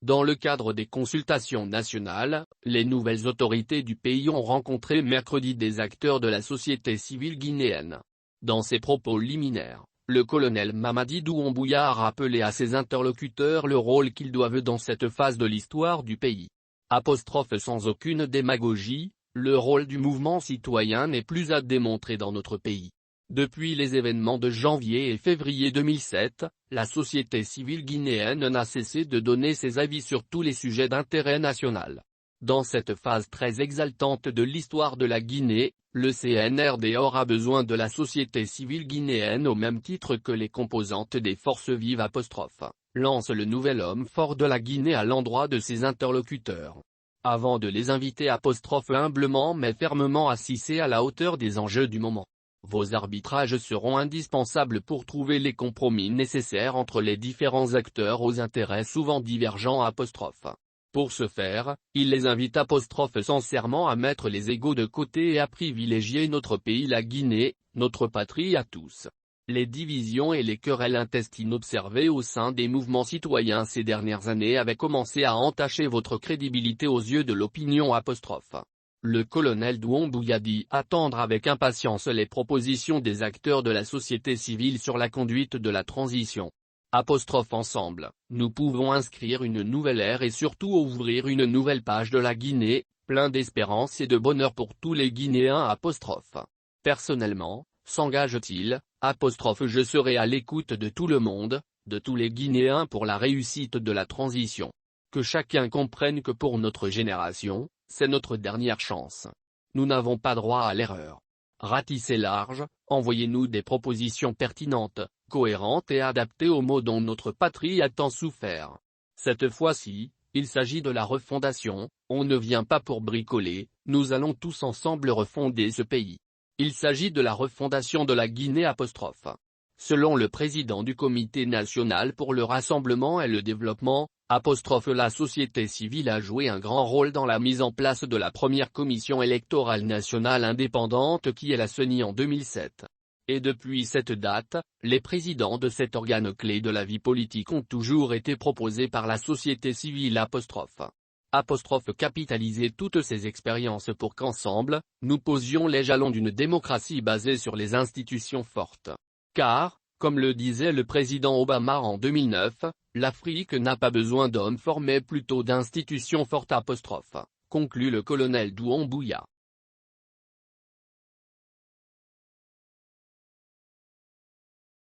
Dans le cadre des consultations nationales, les nouvelles autorités du pays ont rencontré mercredi des acteurs de la société civile guinéenne. Dans ses propos liminaires, le colonel Mamadi Doumbouya a rappelé à ses interlocuteurs le rôle qu'ils doivent dans cette phase de l'histoire du pays. Sans aucune démagogie, le rôle du mouvement citoyen n'est plus à démontrer dans notre pays. Depuis les événements de janvier et février 2007, la société civile guinéenne n'a cessé de donner ses avis sur tous les sujets d'intérêt national. Dans cette phase très exaltante de l'histoire de la Guinée, le CNRD aura besoin de la société civile guinéenne au même titre que les composantes des forces vives », lance le nouvel homme fort de la Guinée à l'endroit de ses interlocuteurs. Avant de les inviter humblement mais fermement à à la hauteur des enjeux du moment. Vos arbitrages seront indispensables pour trouver les compromis nécessaires entre les différents acteurs aux intérêts souvent divergents ». Pour ce faire, il les invite sincèrement à mettre les égos de côté et à privilégier notre pays la Guinée, notre patrie à tous. Les divisions et les querelles intestines observées au sein des mouvements citoyens ces dernières années avaient commencé à entacher votre crédibilité aux yeux de l'opinion ». Le colonel Doumbouya dit attendre avec impatience les propositions des acteurs de la société civile sur la conduite de la transition. Ensemble, nous pouvons inscrire une nouvelle ère et surtout ouvrir une nouvelle page de la Guinée, plein d'espérance et de bonheur pour tous les Guinéens. Personnellement, s'engage-t-il, je serai à l'écoute de tout le monde, de tous les Guinéens pour la réussite de la transition. Que chacun comprenne que pour notre génération, c'est notre dernière chance. Nous n'avons pas droit à l'erreur. Ratissez large, envoyez-nous des propositions pertinentes, cohérentes et adaptées aux maux dont notre patrie a tant souffert. Cette fois-ci, il s'agit de la refondation, on ne vient pas pour bricoler, nous allons tous ensemble refonder ce pays. Il s'agit de la refondation de la Guinée. Selon le président du Comité national pour le rassemblement et le développement, la société civile a joué un grand rôle dans la mise en place de la première commission électorale nationale indépendante qui est la CENI en 2007. Et depuis cette date, les présidents de cet organe clé de la vie politique ont toujours été proposés par la société civile. Capitaliser toutes ces expériences pour qu'ensemble, nous posions les jalons d'une démocratie basée sur les institutions fortes. Car, comme le disait le président Obama en 2009, l'Afrique n'a pas besoin d'hommes forts mais plutôt d'institutions fortes. Conclut le colonel Doumbouya.